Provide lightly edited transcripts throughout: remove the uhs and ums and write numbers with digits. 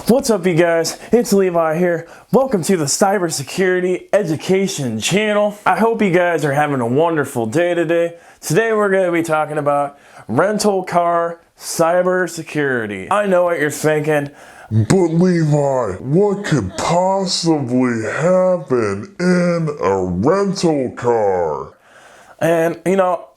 What's up, you guys? It's Levi here. Welcome to the Cybersecurity Education channel. I hope you guys are having a wonderful day today. Today we're going to be talking about rental car cybersecurity. I know what you're thinking. But Levi, what could possibly happen in a rental car? And,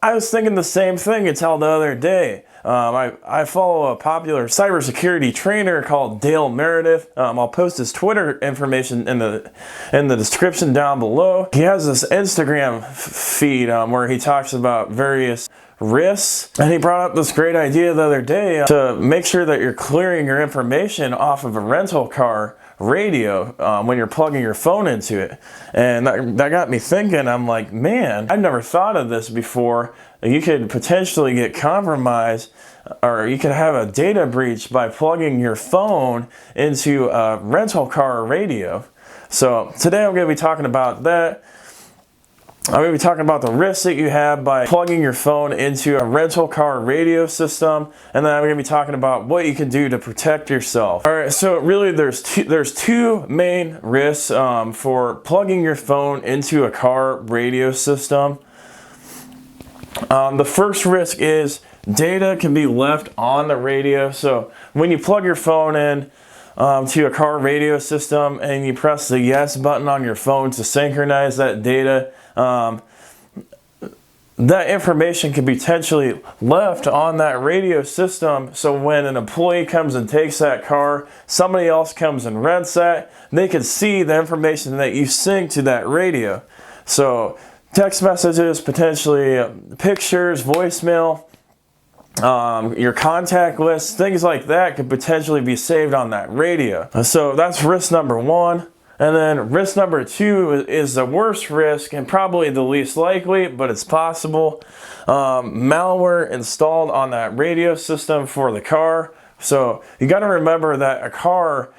I was thinking the same thing until the other day. I follow a popular cybersecurity trainer called Meredith. I'll post his Twitter information in the description down below. He has this Instagram feed where he talks about various risks, and he brought up this great idea the other day to make sure that you're clearing your information off of a rental car radio when you're plugging your phone into it. And that got me thinking. I'm like, man, I've never thought of this before. You could potentially get compromised, or you could have a data breach by plugging your phone into a rental car radio. So today I'm going to be talking about that. I'm going to be talking about the risks that you have by plugging your phone into a rental car radio system, and then I'm going to be talking about what you can do to protect yourself. All right, so really there's two main risks for plugging your phone into a car radio system. The first risk is data can be left on the radio. So when you plug your phone in to a car radio system and you press the yes button on your phone to synchronize that data, that information can be potentially left on that radio system. So when an employee comes and takes that car, somebody else comes and rents that, they can see the information that you sync to that radio. So text messages, potentially pictures, voicemail, your contact list, things like that could potentially be saved on that radio. So that's risk number one. And then risk number two is the worst risk and probably the least likely, but it's possible. Malware installed on that radio system for the car. So you got to remember that a car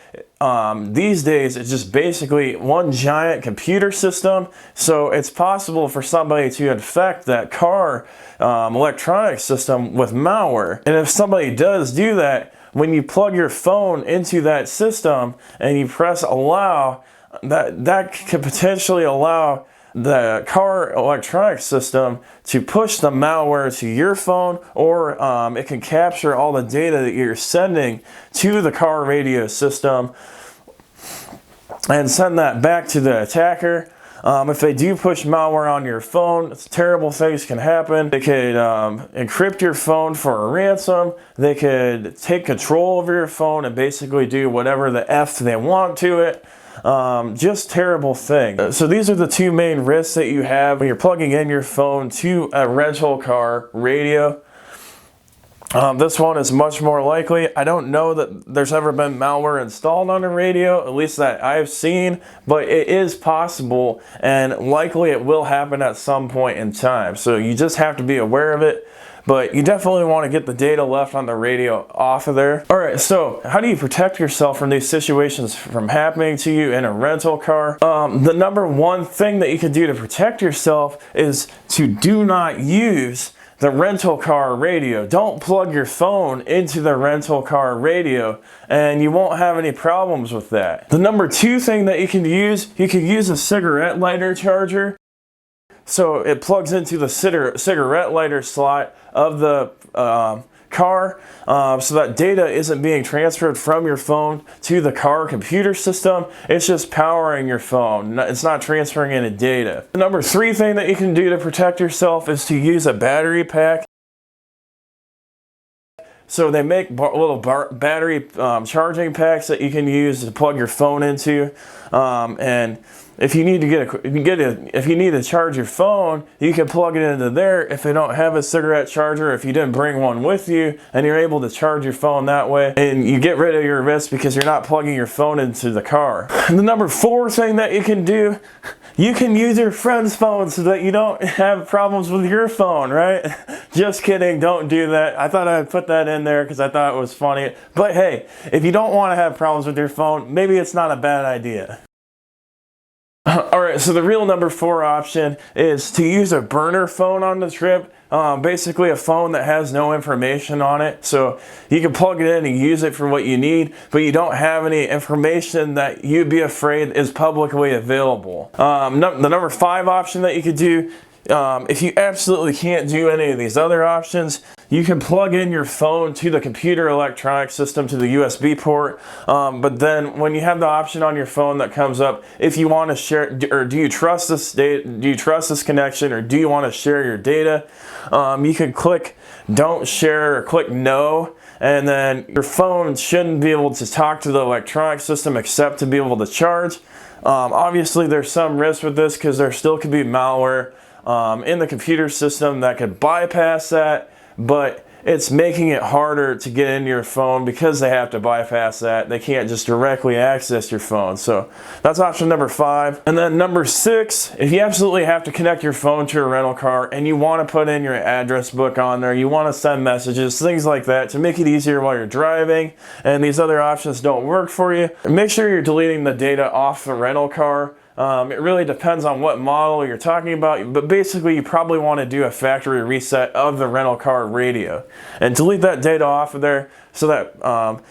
these days is just basically one giant computer system. So it's possible for somebody to infect that car electronic system with malware. And if somebody does do that, when you plug your phone into that system and you press allow, that could potentially allow the car electronic system to push the malware to your phone, or it can capture all the data that you're sending to the car radio system and send that back to the attacker. If they do push malware on your phone, terrible things can happen. They could encrypt your phone for a ransom. They could take control of your phone and basically do whatever the F they want to it. Just terrible thing. So these are the two main risks that you have when you're plugging in your phone to a rental car radio. This one is much more likely. I don't know that there's ever been malware installed on a radio, at least that I've seen, but it is possible, and likely it will happen at some point in time. So you just have to be aware of it. But you definitely want to get the data left on the radio off of there. All right, so how do you protect yourself from these situations from happening to you in a rental car? The number one thing that you can do to protect yourself is to do not use the rental car radio. Don't plug your phone into the rental car radio, and you won't have any problems with that. The number two thing that you can use a cigarette lighter charger. So it plugs into the cigarette lighter slot of the car, so that data isn't being transferred from your phone to the car computer system. It's just powering your phone. It's not transferring any data. The number three thing that you can do to protect yourself is to use a battery pack. So they make little battery charging packs that you can use to plug your phone into, and if you need to charge your phone, you can plug it into there. If you don't have a cigarette charger, if you didn't bring one with you, and you're able to charge your phone that way, and you get rid of your risk because you're not plugging your phone into the car. And the number four thing that you can do, you can use your friend's phone so that you don't have problems with your phone, right? Just kidding, don't do that. I thought I'd put that in there because I thought it was funny. But hey, if you don't want to have problems with your phone, maybe it's not a bad idea. Alright, so the real number 4 option is to use a burner phone on the trip. Basically a phone that has no information on it. So you can plug it in and use it for what you need, but you don't have any information that you'd be afraid is publicly available. The number 5 option that you could do, if you absolutely can't do any of these other options, you can plug in your phone to the computer electronic system, to the USB port, but then when you have the option on your phone that comes up, if you want to share, or do you trust this data, do you trust this connection, or do you want to share your data, you can click don't share or click no, and then your phone shouldn't be able to talk to the electronic system except to be able to charge. Obviously there's some risk with this because there still could be malware in the computer system that could bypass that, but it's making it harder to get into your phone because they have to bypass that. They can't just directly access your phone. So that's option number 5. And then number 6, if you absolutely have to connect your phone to a rental car and you want to put in your address book on there, you want to send messages, things like that to make it easier while you're driving, and these other options don't work for you, make sure you're deleting the data off the rental car. It really depends on what model you're talking about, but basically you probably want to do a factory reset of the rental car radio and delete that data off of there so that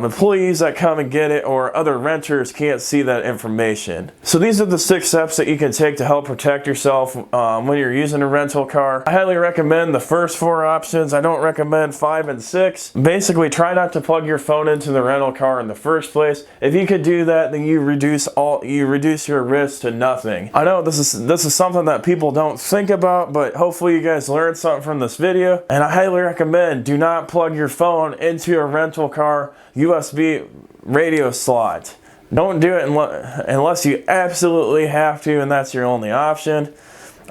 employees that come and get it or other renters can't see that information. So these are the 6 steps that you can take to help protect yourself when you're using a rental car. I highly recommend the first 4 options. I don't recommend 5 and 6. Basically, try not to plug your phone into the rental car in the first place. If you could do that, then you reduce your risk to nothing. I know this is something that people don't think about, but hopefully you guys learned something from this video. And I highly recommend do not plug your phone into a rental car USB radio slot. Don't do it unless you absolutely have to and that's your only option.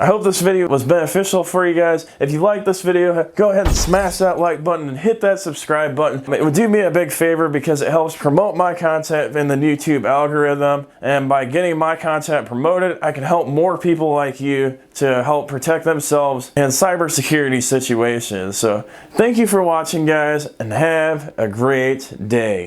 I hope this video was beneficial for you guys. If you like this video, go ahead and smash that like button and hit that subscribe button. It would do me a big favor because it helps promote my content in the YouTube algorithm, and by getting my content promoted, I can help more people like you to help protect themselves in cybersecurity situations. So thank you for watching, guys, and have a great day.